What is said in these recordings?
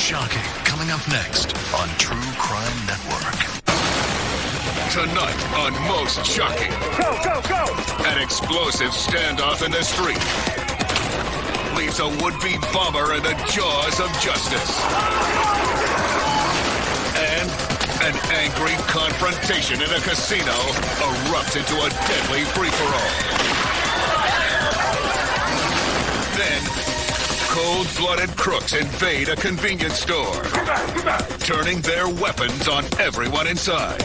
shocking, coming up next on True Crime Network. Tonight on Most Shocking. Go! An explosive standoff in the street leaves a would-be bomber in the jaws of justice. And an angry confrontation in a casino erupts into a deadly free-for-all. Then, cold-blooded crooks invade a convenience store, turning their weapons on everyone inside.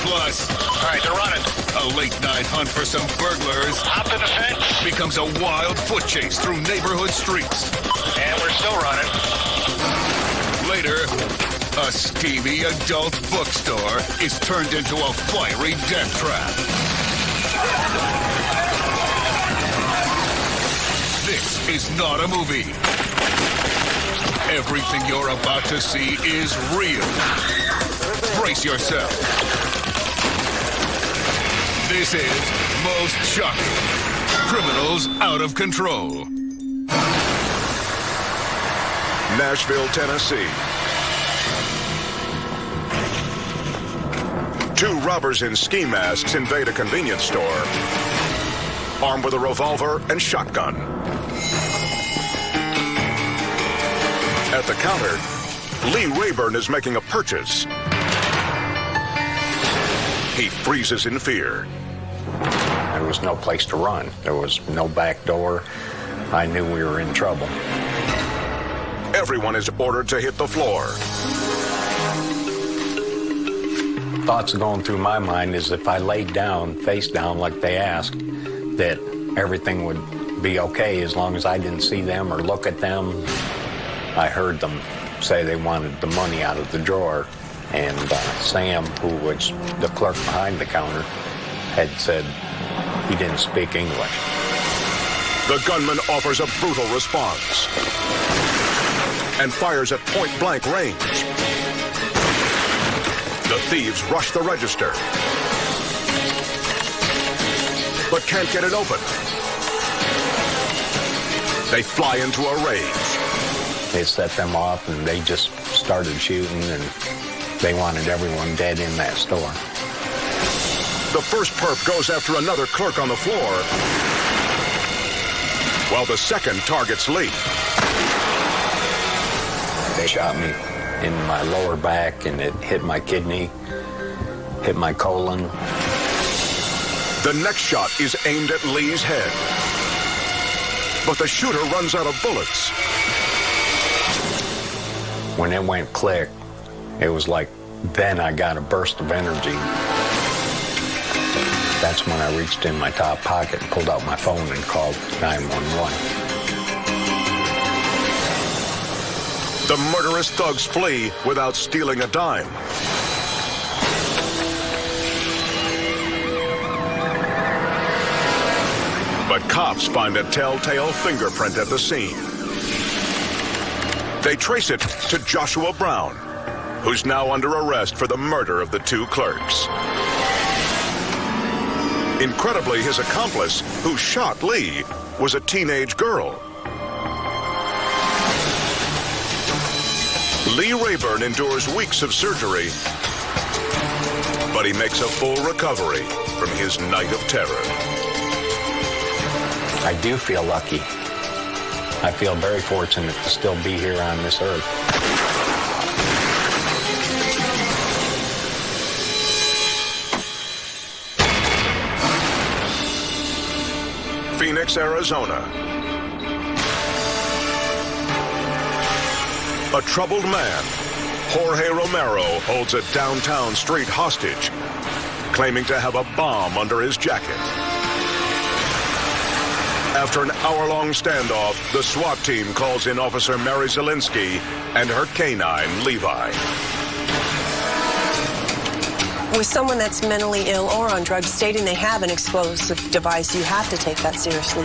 Plus, All right, they're running. a late-night hunt for some burglars Hop to the fence. becomes a wild foot chase through neighborhood streets. And we're still running. Later, a steamy adult bookstore is turned into a fiery death trap. This is not a movie. Everything you're about to see is real. Brace yourself. This is Most Shocking. Criminals out of control. Nashville, Tennessee. Two robbers in ski masks invade a convenience store, armed with a revolver and shotgun. At the counter, Lee Rayburn is making a purchase. He freezes in fear. There was no place to run. There was no back door. I knew we were in trouble. Everyone is ordered to hit the floor. Thoughts going through my mind is if I laid down, face down like they asked, that everything would be okay as long as I didn't see them or look at them. I heard them say they wanted the money out of the drawer, and Sam, who was the clerk behind the counter, had said he didn't speak English. The gunman offers a brutal response and fires at point-blank range. The thieves rush the register, but can't get it open. They fly into a rage. They set them off, and they just started shooting, and they wanted everyone dead in that store. The first perp goes after another clerk on the floor, while the second targets Lee. They shot me in my lower back, and it hit my kidney, hit my colon. The next shot is aimed at Lee's head, but the shooter runs out of bullets. When it went click, it was like, then I got a burst of energy. That's when I reached in my top pocket and pulled out my phone and called 911. The murderous thugs flee without stealing a dime. But cops find a telltale fingerprint at the scene. They trace it to Joshua Brown, who's now under arrest for the murder of the two clerks. Incredibly, his accomplice, who shot Lee, was a teenage girl. Lee Rayburn endures weeks of surgery, but he makes a full recovery from his night of terror. I do feel lucky. I feel very fortunate to still be here on this earth. Phoenix, Arizona. A troubled man, Jorge Romero, holds a downtown street hostage, claiming to have a bomb under his jacket. After an hour-long standoff, the SWAT team calls in Officer Mary Zielinski and her canine, Levi. With someone that's mentally ill or on drugs stating they have an explosive device, you have to take that seriously.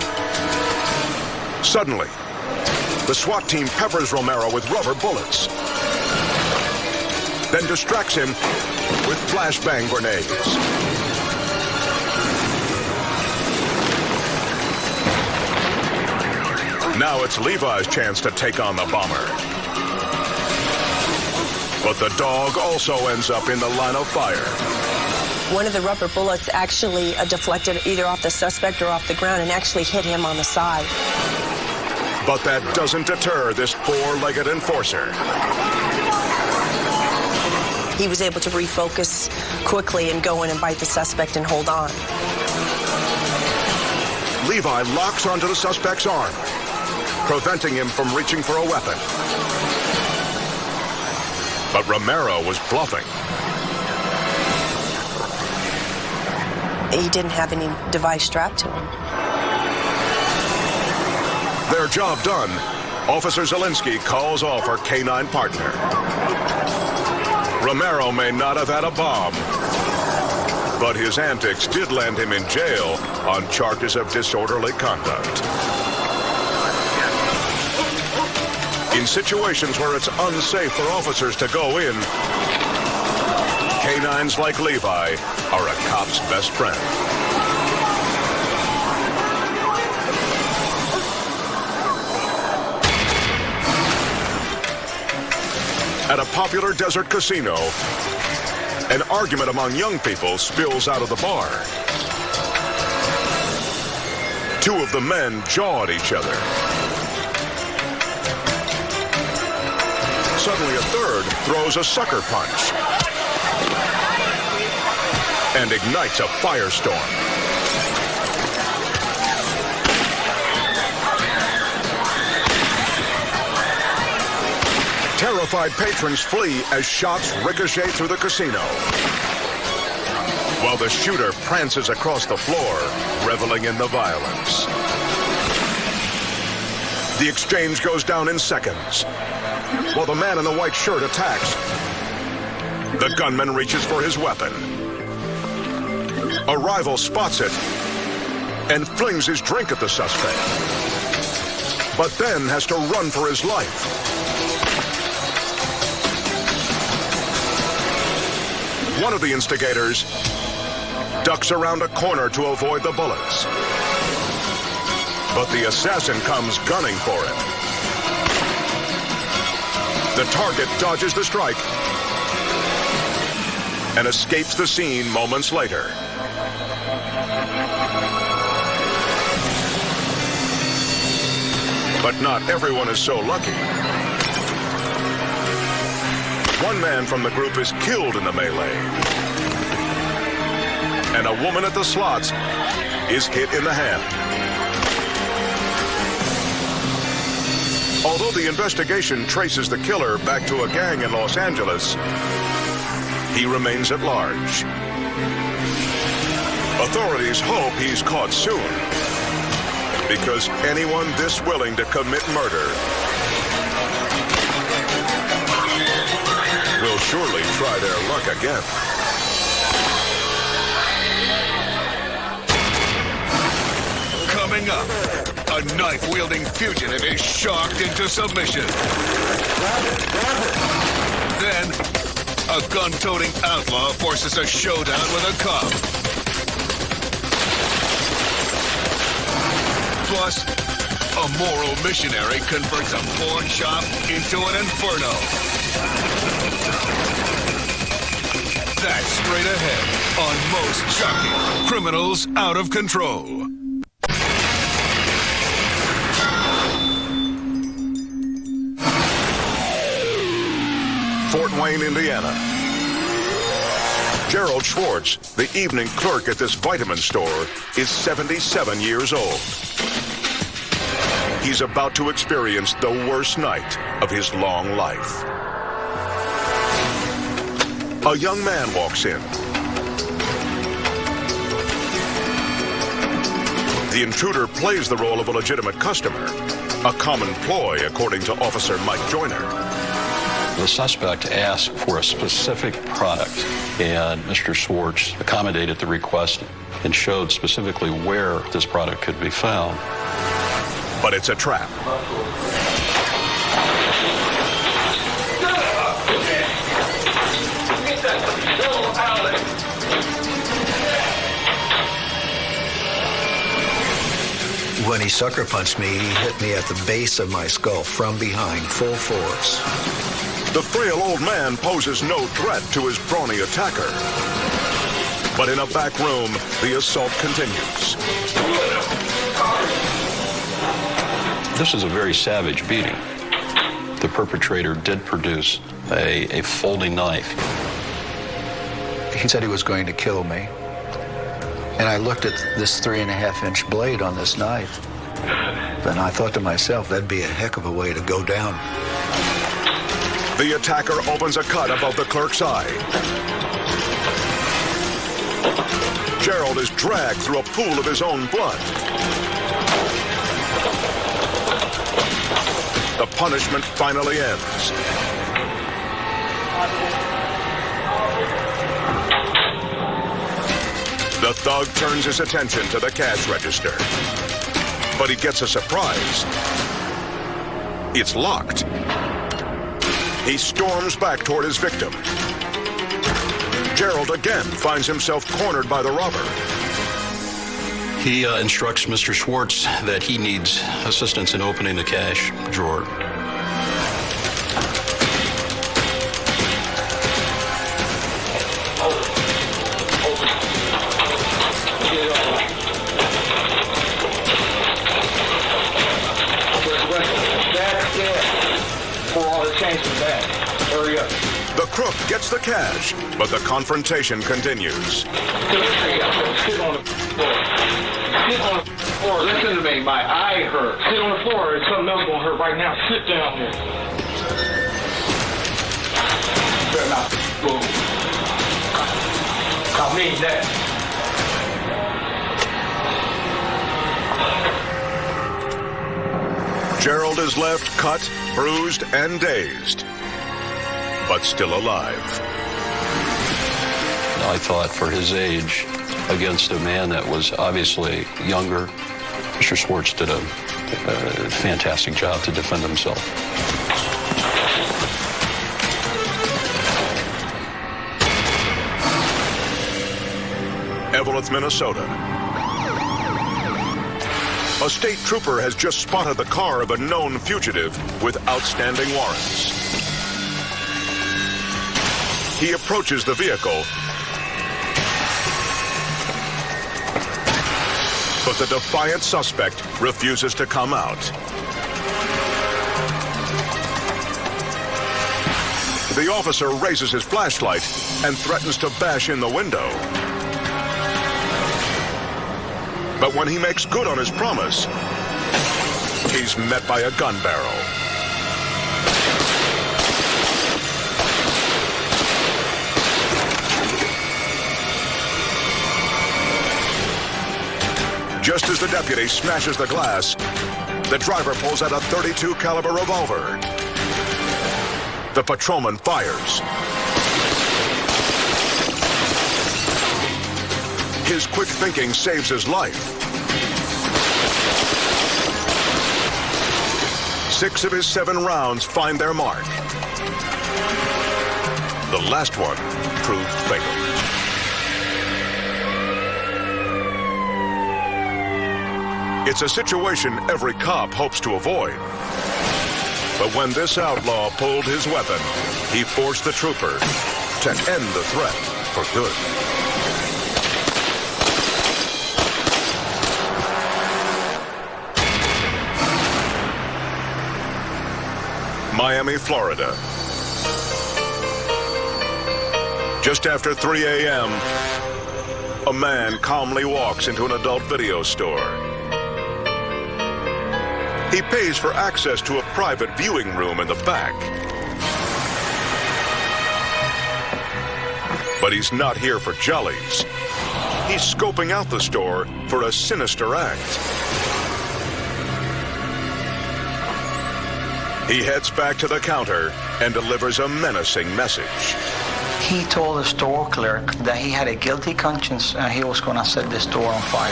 Suddenly, the SWAT team peppers Romero with rubber bullets, then distracts him with flashbang grenades. Now it's Levi's chance to take on the bomber. But the dog also ends up in the line of fire. One of the rubber bullets actually deflected either off the suspect or off the ground and actually hit him on the side. But that doesn't deter this four-legged enforcer. He was able to refocus quickly and go in and bite the suspect and hold on. Levi locks onto the suspect's arm, preventing him from reaching for a weapon. But Romero was bluffing. He didn't have any device strapped to him. Their job done, Officer Zielinski calls off her canine partner. Romero may not have had a bomb, but his antics did land him in jail on charges of disorderly conduct. In situations where it's unsafe for officers to go in, canines like Levi are a cop's best friend. At a popular desert casino, an argument among young people spills out of the bar. Two of the men jaw at each other. Suddenly a third throws a sucker punch and ignites a firestorm. Terrified patrons flee as shots ricochet through the casino, while the shooter prances across the floor, reveling in the violence. The exchange goes down in seconds, while the man in the white shirt attacks. The gunman reaches for his weapon. A rival spots it and flings his drink at the suspect, but then has to run for his life. One of the instigators ducks around a corner to avoid the bullets, but the assassin comes gunning for him. The target dodges the strike and escapes the scene moments later. But not everyone is so lucky. One man from the group is killed in the melee, and a woman at the slots is hit in the hand. Although the investigation traces the killer back to a gang in Los Angeles, he remains at large. Authorities hope he's caught soon, because anyone this willing to commit murder will surely try their luck again. Coming up, a knife-wielding fugitive is shocked into submission. Then, a gun-toting outlaw forces a showdown with a cop. Plus, a moral missionary converts a pawn shop into an inferno. That's straight ahead on Most Shocking Criminals Out of Control. Fort Wayne, Indiana. Gerald Schwartz, the evening clerk at this vitamin store, is 77 years old. He's about to experience the worst night of his long life. A young man walks in. The intruder plays the role of a legitimate customer, a common ploy, according to Officer Mike Joyner. The suspect asked for a specific product, and Mr. Schwartz accommodated the request and showed specifically where this product could be found. But it's a trap. When he sucker punched me, he hit me at the base of my skull from behind, full force. The frail old man poses no threat to his brawny attacker. But in a back room, the assault continues. This is a very savage beating. The perpetrator did produce a folding knife. He said he was going to kill me. And I looked at this 3.5-inch blade on this knife. And I thought to myself, that'd be a heck of a way to go down. The attacker opens a cut above the clerk's eye. Gerald is dragged through a pool of his own blood. The punishment finally ends. The thug turns his attention to the cash register. But he gets a surprise. It's locked. He storms back toward his victim. Gerald again finds himself cornered by the robber. He instructs Mr. Schwartz that he needs assistance in opening the cash drawer. The crook gets the cash, but the confrontation continues. Sit on the floor. Sit on the floor. Listen to me. My eye hurts. Sit on the floor. There's something else gonna hurt right now. Sit down here. Better not move. I mean that. Gerald is left cut, bruised, and dazed, but still alive. I thought for his age, against a man that was obviously younger, Mr. Schwartz did a fantastic job to defend himself. Evelyn, Minnesota. A state trooper has just spotted the car of a known fugitive with outstanding warrants. He approaches the vehicle, but the defiant suspect refuses to come out. The officer raises his flashlight and threatens to bash in the window. But when he makes good on his promise, he's met by a gun barrel. Just as the deputy smashes the glass, the driver pulls out a .32 caliber revolver. The patrolman fires. His quick thinking saves his life. 6 of his 7 rounds find their mark. The last one proved fatal. It's a situation every cop hopes to avoid. But when this outlaw pulled his weapon, he forced the trooper to end the threat for good. Miami, Florida. Just after 3 a.m., a man calmly walks into an adult video store. He pays for access to a private viewing room in the back. But he's not here for jollies. He's scoping out the store for a sinister act. He heads back to the counter and delivers a menacing message. He told the store clerk that he had a guilty conscience and he was going to set the store on fire.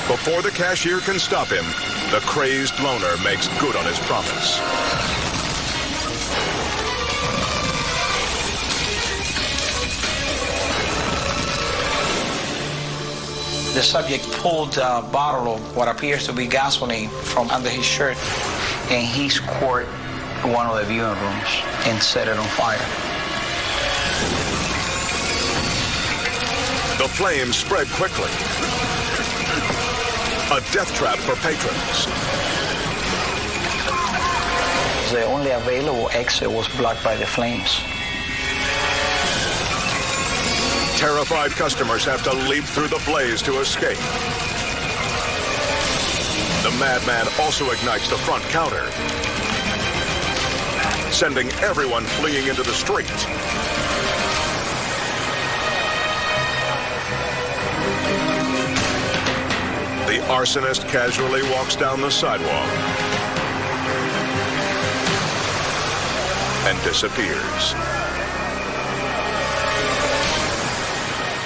Before the cashier can stop him, the crazed loner makes good on his promise. The subject pulled a bottle of what appears to be gasoline from under his shirt, and he squirt one of the viewing rooms and set it on fire. The flames spread quickly. A death trap for patrons. The only available exit was blocked by the flames. Terrified customers have to leap through the blaze to escape. The madman also ignites the front counter, sending everyone fleeing into the street. The arsonist casually walks down the sidewalk and disappears.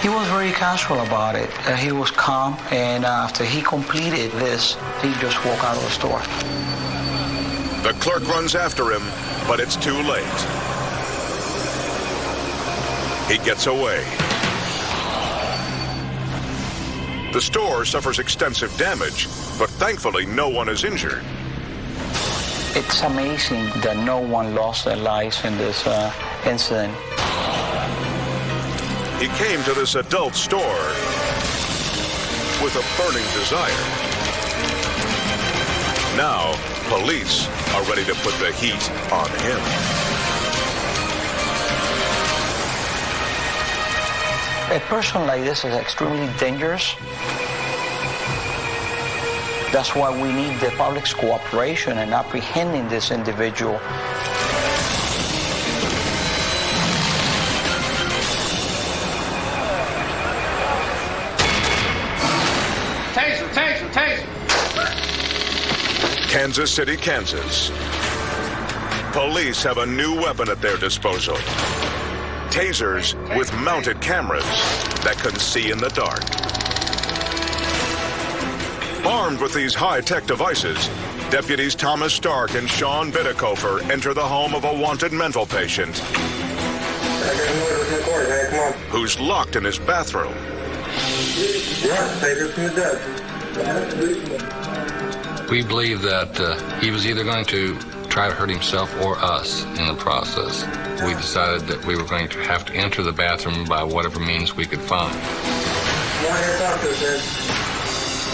He was very casual about it. He was calm, and after he completed this, he just walked out of the store. The clerk runs after him, but it's too late. He gets away. The store suffers extensive damage, but thankfully no one is injured. It's amazing that no one lost their lives in this incident. He came to this adult store with a burning desire. Now, police are ready to put the heat on him. A person like this is extremely dangerous. That's why we need the public's cooperation in apprehending this individual. Kansas City, Kansas. Police have a new weapon at their disposal. Tasers with mounted cameras that can see in the dark. Armed with these high-tech devices, deputies Thomas Stark and Sean Bittakofer enter the home of a wanted mental patient who's locked in his bathroom. We believe that he was either going to try to hurt himself or us in the process. We decided that we were going to have to enter the bathroom by whatever means we could find.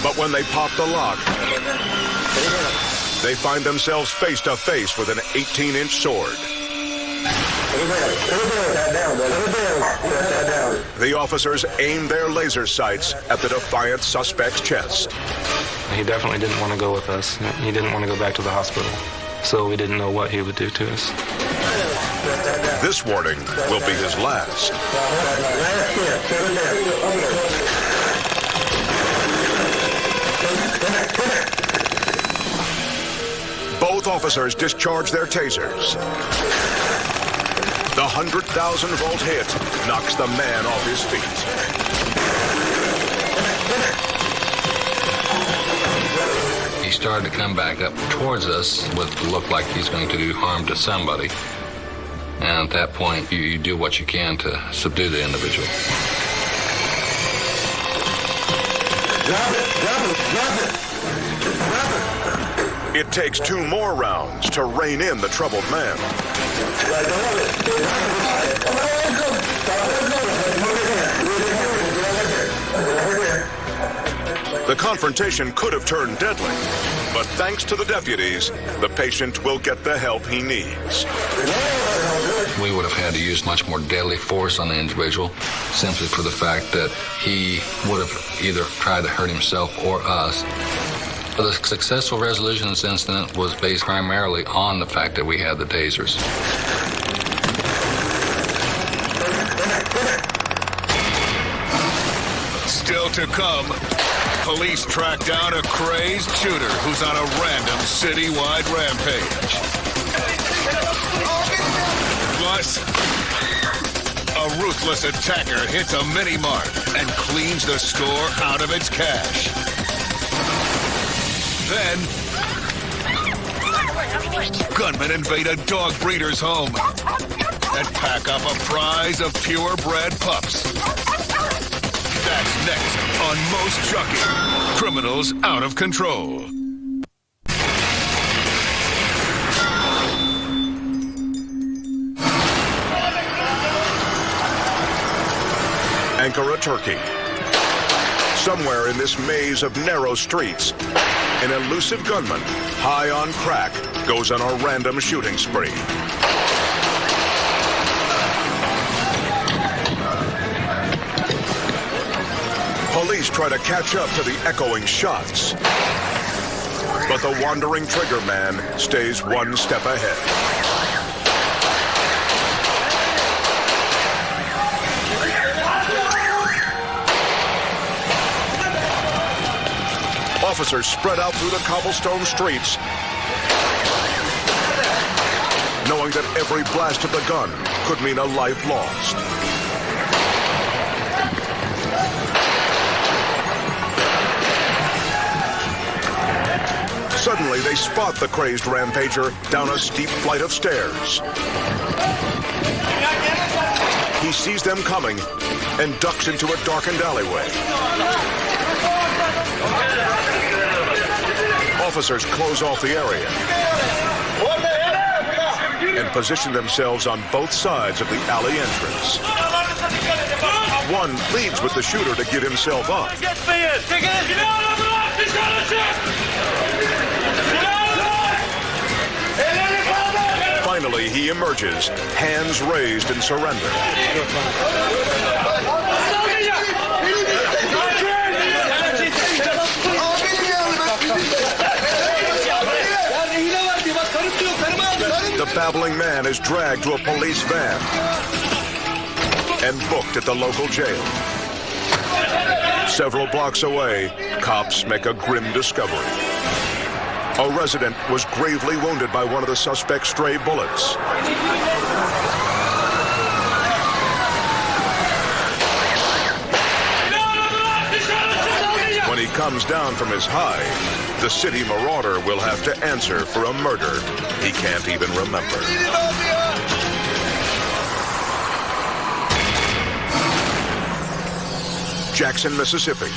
But when they pop the lock, they find themselves face to face with an 18-inch sword. The officers aim their laser sights at the defiant suspect's chest. He definitely didn't want to go with us. He didn't want to go back to the hospital. So we didn't know what he would do to us. This warning will be his last. Both officers discharge their tasers. The 100,000-volt hit knocks the man off his feet. He started to come back up towards us with the look like he's going to do harm to somebody. And at that point, you do what you can to subdue the individual. It takes 2 more rounds to rein in the troubled man. The confrontation could have turned deadly, but thanks to the deputies, the patient will get the help he needs. We would have had to use much more deadly force on the individual, simply for the fact that he would have either tried to hurt himself or us. The successful resolution of this incident was based primarily on the fact that we had the tasers. Still to come, police track down a crazed shooter who's on a random citywide rampage. Plus, a ruthless attacker hits a mini-mart and cleans the store out of its cash. Then, gunmen invade a dog breeder's home and pack up a prize of purebred pups. That's next on Most Shocking. Criminals Out of Control. Ankara, Turkey. Somewhere in this maze of narrow streets, an elusive gunman, high on crack, goes on a random shooting spree. Police try to catch up to the echoing shots, but the wandering trigger man stays one step ahead. Officers spread out through the cobblestone streets, knowing that every blast of the gun could mean a life lost. Suddenly, they spot the crazed rampager down a steep flight of stairs. He sees them coming and ducks into a darkened alleyway. Officers close off the area and position themselves on both sides of the alley entrance. One pleads with the shooter to give himself up. Finally, he emerges, hands raised in surrender. The babbling man is dragged to a police van and booked at the local jail. Several blocks away, cops make a grim discovery. A resident was gravely wounded by one of the suspect's stray bullets. When he comes down from his high, the city marauder will have to answer for a murder he can't even remember. Jackson, Mississippi.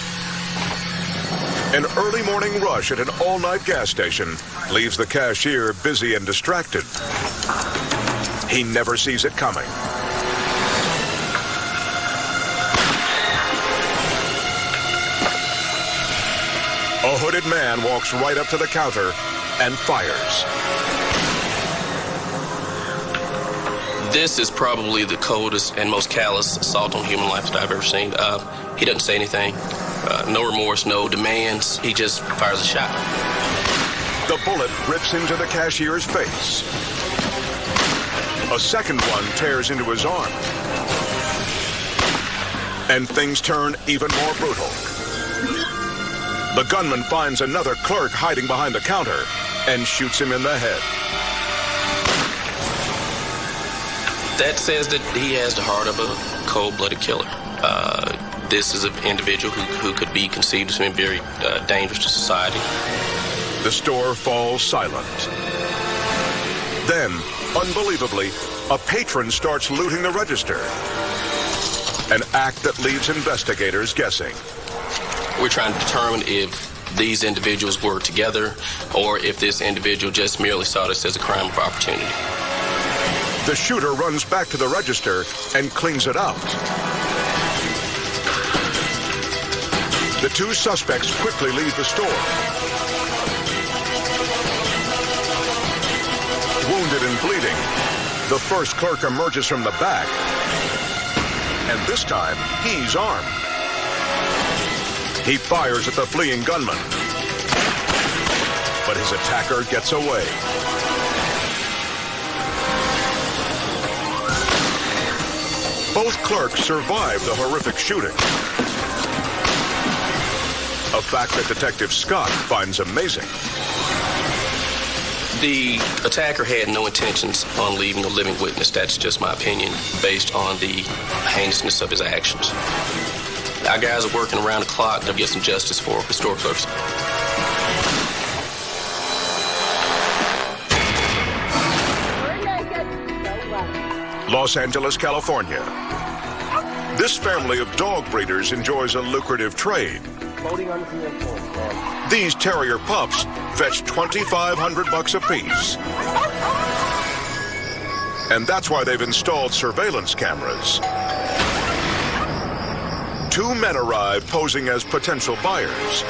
An early morning rush at an all-night gas station leaves the cashier busy and distracted. He never sees it coming. A hooded man walks right up to the counter and fires. This is probably the coldest and most callous assault on human life that I've ever seen. He doesn't say anything, no remorse, no demands. He just fires a shot. The bullet rips into the cashier's face. A second one tears into his arm. And things turn even more brutal. The gunman finds another clerk hiding behind the counter and shoots him in the head. That says that he has the heart of a cold-blooded killer. This is an individual who could be conceived as being very dangerous to society. The store falls silent. Then, unbelievably, a patron starts looting the register. An act that leaves investigators guessing. We're trying to determine if these individuals were together or if this individual just merely saw this as a crime of opportunity. The shooter runs back to the register and cleans it out. The two suspects quickly leave the store. Wounded and bleeding, the first clerk emerges from the back. And this time, he's armed. He fires at the fleeing gunman. But his attacker gets away. Both clerks survive the horrific shooting. A fact that Detective Scott finds amazing. The attacker had no intentions on leaving a living witness. That's just my opinion, based on the heinousness of his actions. Our guys are working around the clock to get some justice for the store clerks. Los Angeles, California. This family of dog breeders enjoys a lucrative trade. These terrier pups fetch $2,500 apiece. And that's why they've installed surveillance cameras. Two men arrive posing as potential buyers.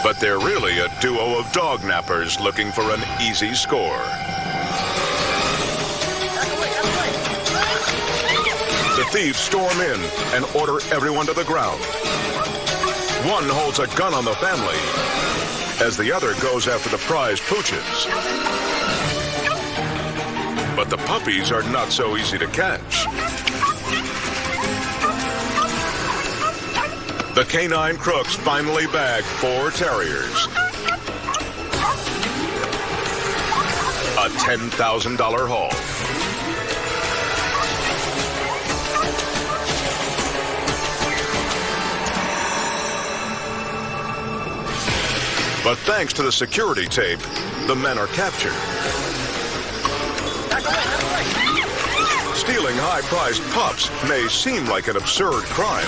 But they're really a duo of dog nappers looking for an easy score. The thieves storm in and order everyone to the ground. One holds a gun on the family as the other goes after the prize pooches. But the puppies are not so easy to catch. The canine crooks finally bag 4 terriers. A $10,000 haul. But thanks to the security tape, the men are captured. Stealing high-priced pups may seem like an absurd crime,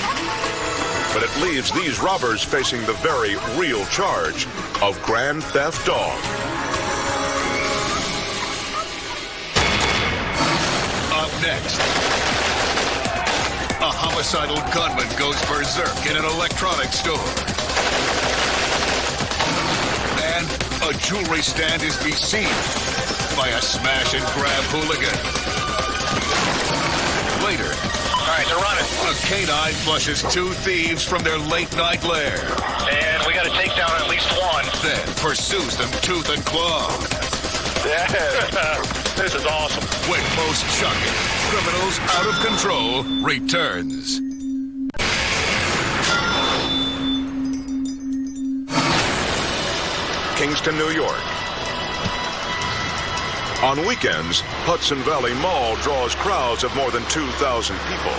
but it leaves these robbers facing the very real charge of grand theft dog. Up next, a homicidal gunman goes berserk in an electronics store. And a jewelry stand is besieged by a smash-and-grab hooligan. Later, all right, they're running. A canine flushes 2 thieves from their late-night lair. And we got to take down at least one. Then pursues them tooth and claw. Yeah, this is awesome. When most shocking, Criminals Out of Control returns. Kingston, New York. On weekends, Hudson Valley Mall draws crowds of more than 2,000 people.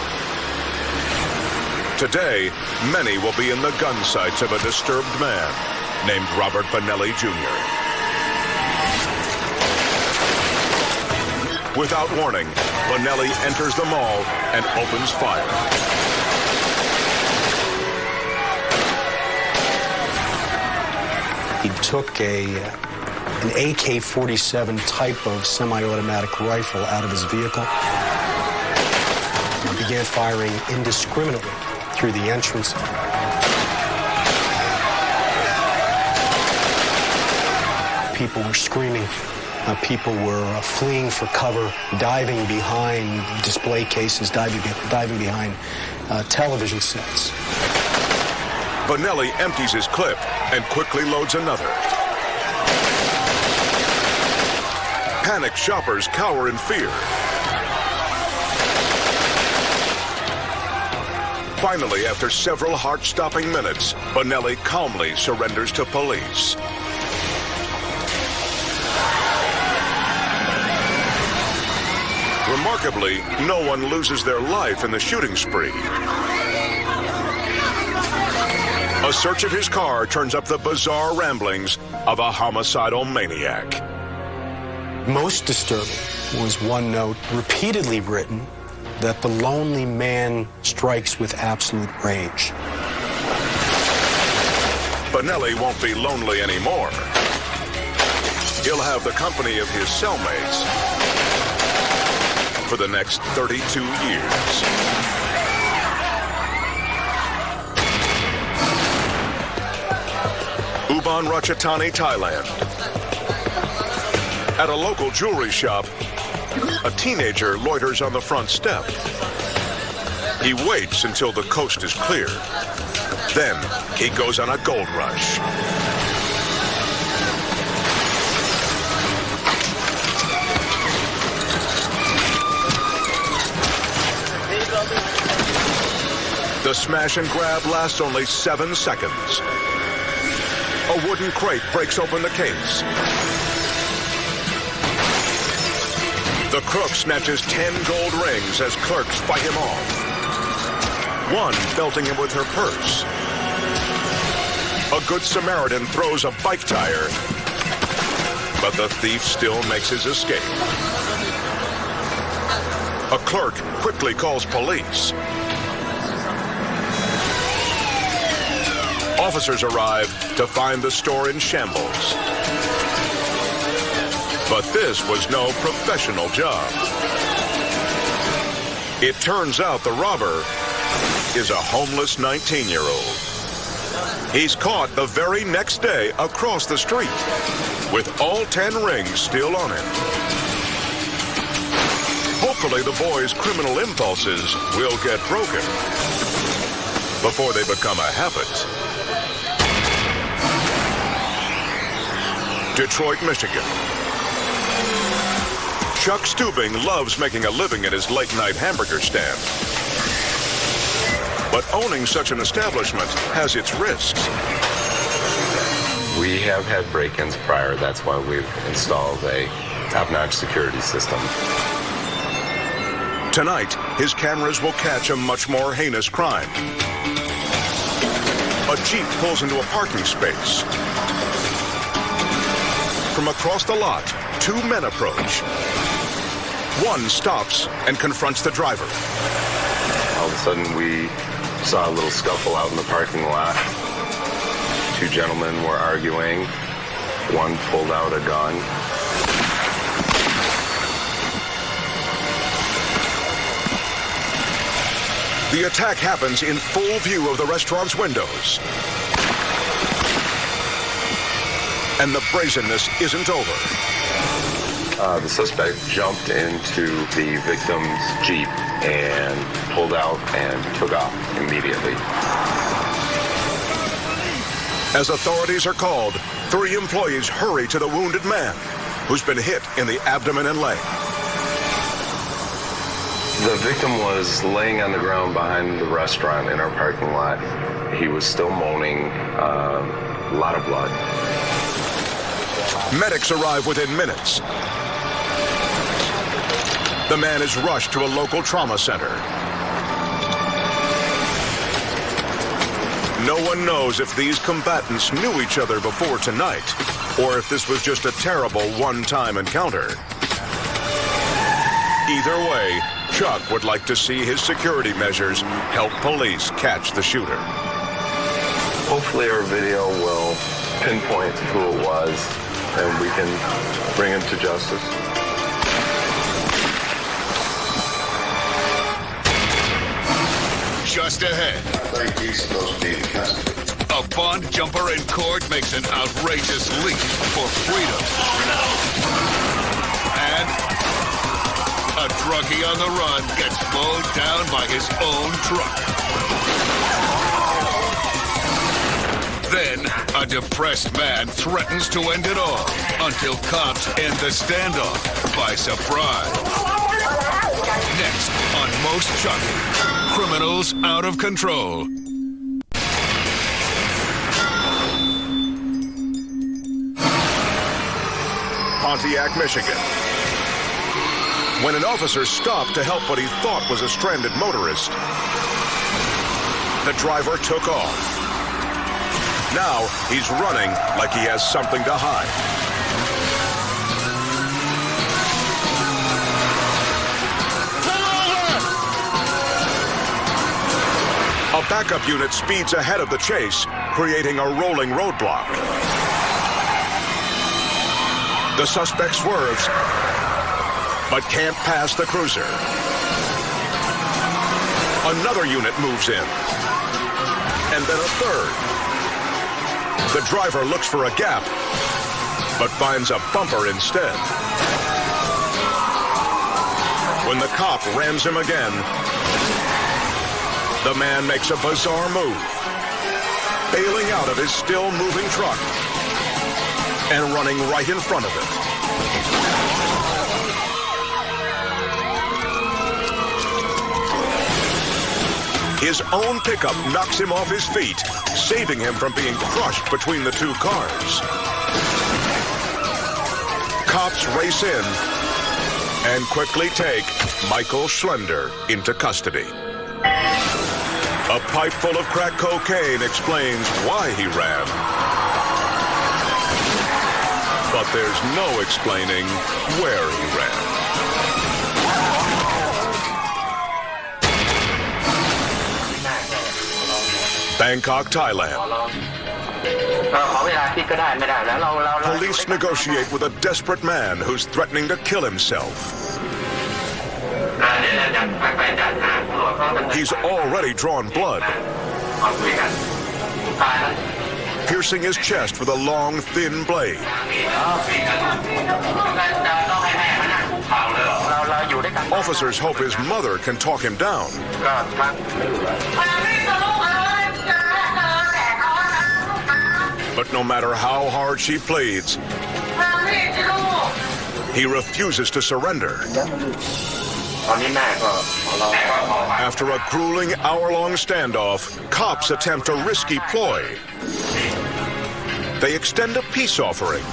Today, many will be in the gun sights of a disturbed man named Robert Bonelli Jr. Without warning, Bonelli enters the mall and opens fire. He took an AK-47 type of semi-automatic rifle out of his vehicle and began firing indiscriminately through the entrance. People were screaming. People were fleeing for cover, diving behind display cases, diving behind television sets. Bonelli empties his clip and quickly loads another. Panicked shoppers cower in fear. Finally, after several heart-stopping minutes, Bonelli calmly surrenders to police. Remarkably, no one loses their life in the shooting spree. A search of his car turns up the bizarre ramblings of a homicidal maniac. Most disturbing was one note repeatedly written that the lonely man strikes with absolute rage. Bonelli won't be lonely anymore. He'll have the company of his cellmates for the next 32 years. Ubon Ratchathani, Thailand. At a local jewelry shop, a teenager loiters on the front step. He waits until the coast is clear. Then he goes on a gold rush. The smash and grab lasts only 7 seconds. A wooden crate breaks open the case. The crook snatches 10 gold rings as clerks fight him off. One belting him with her purse. A good Samaritan throws a bike tire, but the thief still makes his escape. A clerk quickly calls police. Officers arrive to find the store in shambles. But this was no professional job. It turns out the robber is a homeless 19-year-old. He's caught the very next day across the street with all 10 rings still on him. Hopefully the boy's criminal impulses will get broken before they become a habit. Detroit, Michigan. Chuck Stubing loves making a living at his late-night hamburger stand. But owning such an establishment has its risks. We have had break-ins prior. That's why we've installed a top-notch security system. Tonight, his cameras will catch a much more heinous crime. A Jeep pulls into a parking space. From across the lot, 2 men approach. One stops and confronts the driver. All of a sudden, we saw a little scuffle out in the parking lot. 2 gentlemen were arguing. One pulled out a gun. The attack happens in full view of the restaurant's windows. And the brazenness isn't over. The suspect jumped into the victim's Jeep and pulled out and took off immediately. As authorities are called, 3 employees hurry to the wounded man who's been hit in the abdomen and leg. The victim was laying on the ground behind the restaurant in our parking lot. He was still moaning, a lot of blood. Medics arrive within minutes. The man is rushed to a local trauma center. No one knows if these combatants knew each other before tonight, or if this was just a terrible one-time encounter. Either way, Chuck would like to see his security measures help police catch the shooter. Hopefully our video will pinpoint who it was and we can bring him to justice. Just ahead. A bond jumper in court makes an outrageous leap for freedom. And a druggie on the run gets mowed down by his own truck. Then, a depressed man threatens to end it all until cops end the standoff by surprise. Next on Most Shocking, Criminals Out of Control. Pontiac, Michigan. When an officer stopped to help what he thought was a stranded motorist, the driver took off. Now he's running like he has something to hide. A backup unit speeds ahead of the chase, creating a rolling roadblock. The suspect swerves, but can't pass the cruiser. Another unit moves in, and then a third. The driver looks for a gap, but finds a bumper instead. When the cop rams him again, the man makes a bizarre move, bailing out of his still-moving truck and running right in front of it. His own pickup knocks him off his feet, saving him from being crushed between the 2 cars. Cops race in and quickly take Michael Schlender into custody. A pipe full of crack cocaine explains why he ran. But there's no explaining where he ran. Bangkok, Thailand. Police negotiate with a desperate man who's threatening to kill himself. He's already drawn blood, piercing his chest with a long, thin blade. Officers hope his mother can talk him down. But no matter how hard she pleads, he refuses to surrender. After a grueling hour-long standoff, cops attempt a risky ploy. They extend a peace offering,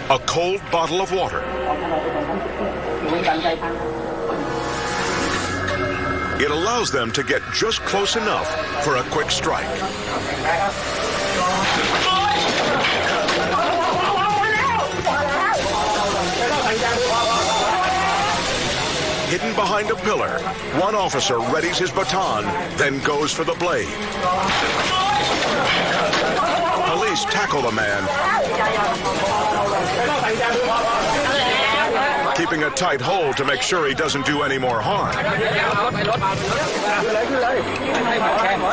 a cold bottle of water. It allows them to get just close enough for a quick strike. Hidden behind a pillar, one officer readies his baton, then goes for the blade. Police tackle the man, keeping a tight hold to make sure he doesn't do any more harm.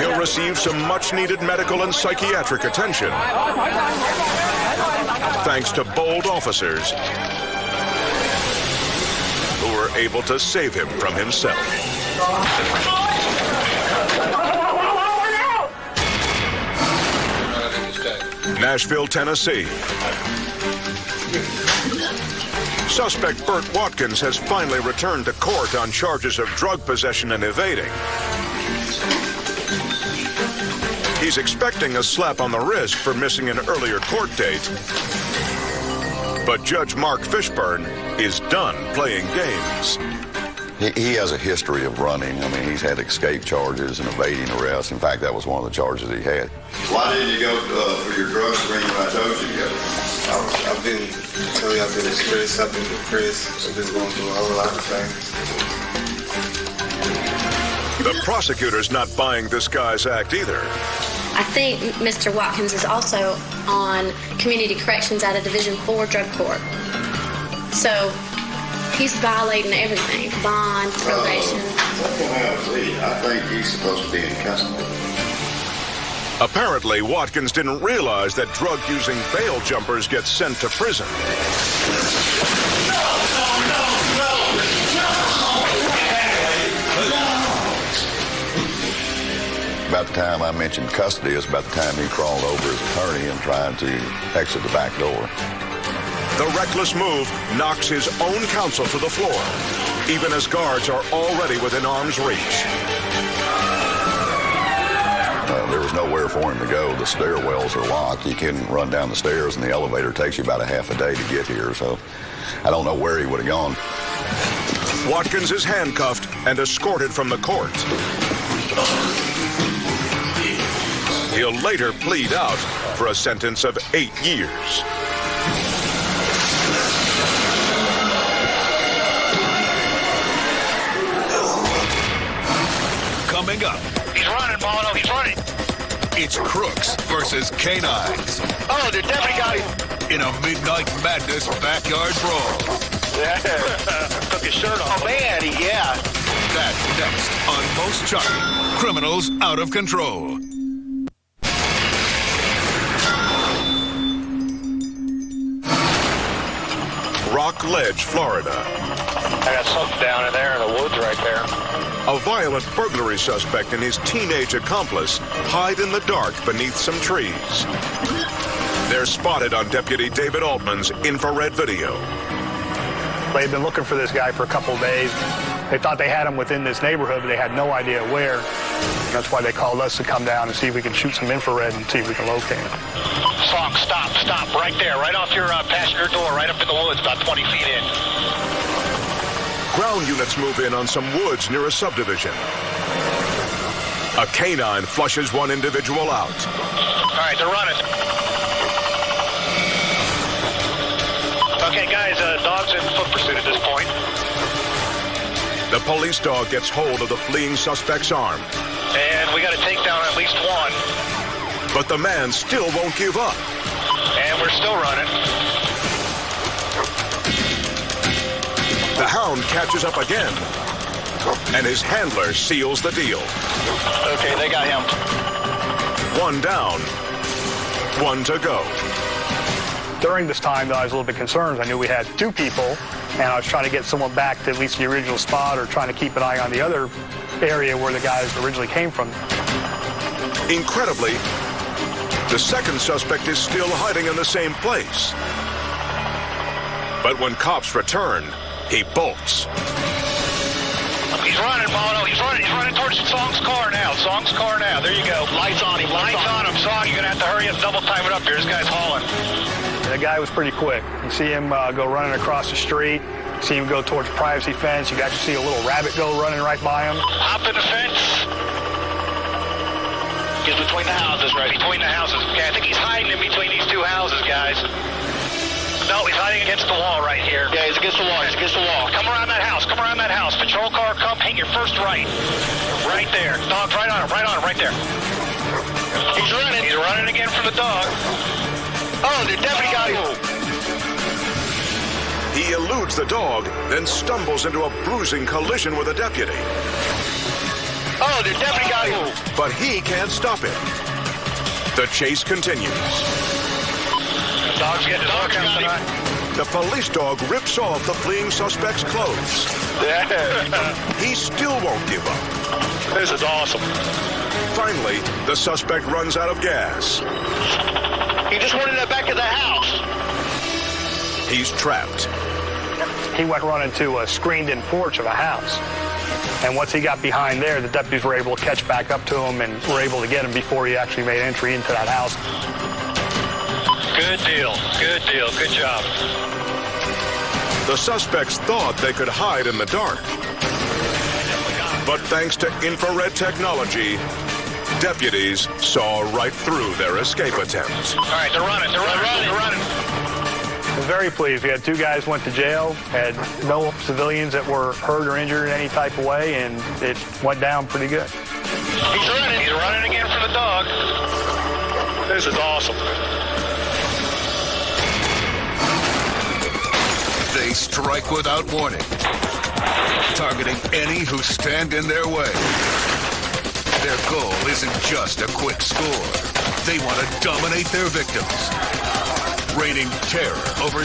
He'll receive some much-needed medical and psychiatric attention, thanks to bold officers who were able to save him from himself. Nashville, Tennessee. Suspect Burt Watkins has finally returned to court on charges of drug possession and evading. He's expecting a slap on the wrist for missing an earlier court date. But Judge Mark Fishburne is done playing games. He has a history of running. I mean, he's had escape charges and evading arrests. In fact, that was one of the charges he had. Why didn't you go for your drug screen when I told you to go? I've been stressed, I've been depressed, I've been going through a whole lot of things. The prosecutor's not buying this guy's act either. I think Mr. Watkins is also on community corrections at a Division IV drug court. So he's violating everything, bond, probation. I think he's supposed to be in custody. Apparently, Watkins didn't realize that drug-using bail jumpers get sent to prison. About the time I mentioned custody is about the time he crawled over his attorney and tried to exit the back door. The reckless move knocks his own counsel to the floor, even as guards are already within arm's reach. There was nowhere for him to go. The stairwells are locked. You can run down the stairs, and the elevator takes you about a half a day to get here. So I don't know where he would have gone. Watkins is handcuffed and escorted from the court. He'll later plead out for a sentence of 8 years. Coming up. He's running, Bono. He's running. It's crooks versus canines. Oh, the deputy got him. In a Midnight Madness backyard brawl. Yeah. Took his shirt off. Oh, man, yeah. That's next on Most Shocking. Criminals Out of Control. Rock Ledge, Florida. I got something down in there in the woods right there. A violent burglary suspect and his teenage accomplice hide in the dark beneath some trees. They're spotted on Deputy David Altman's infrared video. They've been looking for this guy for a couple of days. They thought they had him within this neighborhood, but they had no idea where. That's why they called us to come down and see if we can shoot some infrared and see if we can locate him. Stop, right there, right off your passenger door, right up in the woods, about 20 feet in. Ground units move in on some woods near a subdivision. A canine flushes one individual out. All right, they're running. Okay, guys, dog's in foot pursuit at this point. The police dog gets hold of the fleeing suspect's arm. And We got to take down at least one. But the man still won't give up. And we're still running. The hound catches up again, and his handler seals the deal. Okay, they got him. One down, one to go. During this time, though, I was a little bit concerned. I knew we had two people, and I was trying to get someone back to at least the original spot or trying to keep an eye on the other area where the guys originally came from. Incredibly, the second suspect is still hiding in the same place. But when cops return, he bolts. He's running, Mono. He's running towards Song's car now. Song's car now. There you go. Lights on him. Lights on him. Song, you're going to have to hurry up, double time it up here. This guy's hauling. The guy was pretty quick. You see him go running across the street. See him go towards the privacy fence. You can actually see a little rabbit go running right by him. Hop in the fence. He's between the houses, right? Between the houses. Okay, I think he's hiding in between these two houses, guys. No, he's hiding against the wall right here. Yeah, he's against the wall. He's against the wall. Come around that house. Come around that house. Patrol car, come. Hang your first right. Right there. Dog's right on him. Right on him. Right there. He's running. He's running again for the dog. Oh, the deputy got him. He eludes the dog, then stumbles into a bruising collision with a deputy. Oh, the deputy got him. But he can't stop it. The chase continues. The dog's getting his work out tonight. The police dog rips off the fleeing suspect's clothes. Yeah. He still won't give up. This is awesome. Finally, the suspect runs out of gas. He just went in the back of the house. He's trapped. He went running to a screened-in porch of a house. And once he got behind there, the deputies were able to catch back up to him and were able to get him before he actually made entry into that house. Good deal. Good deal. Good job. The suspects thought they could hide in the dark. But thanks to infrared technology, deputies saw right through their escape attempt. All right, they're running. They're running. They're running. I'm very pleased. We had two guys went to jail, had no civilians that were hurt or injured in any type of way, and it went down pretty good. He's running. He's running again for the dog. This is awesome. They strike without warning, targeting any who stand in their way. Their goal isn't just a quick score. They want to dominate their victims, raining terror over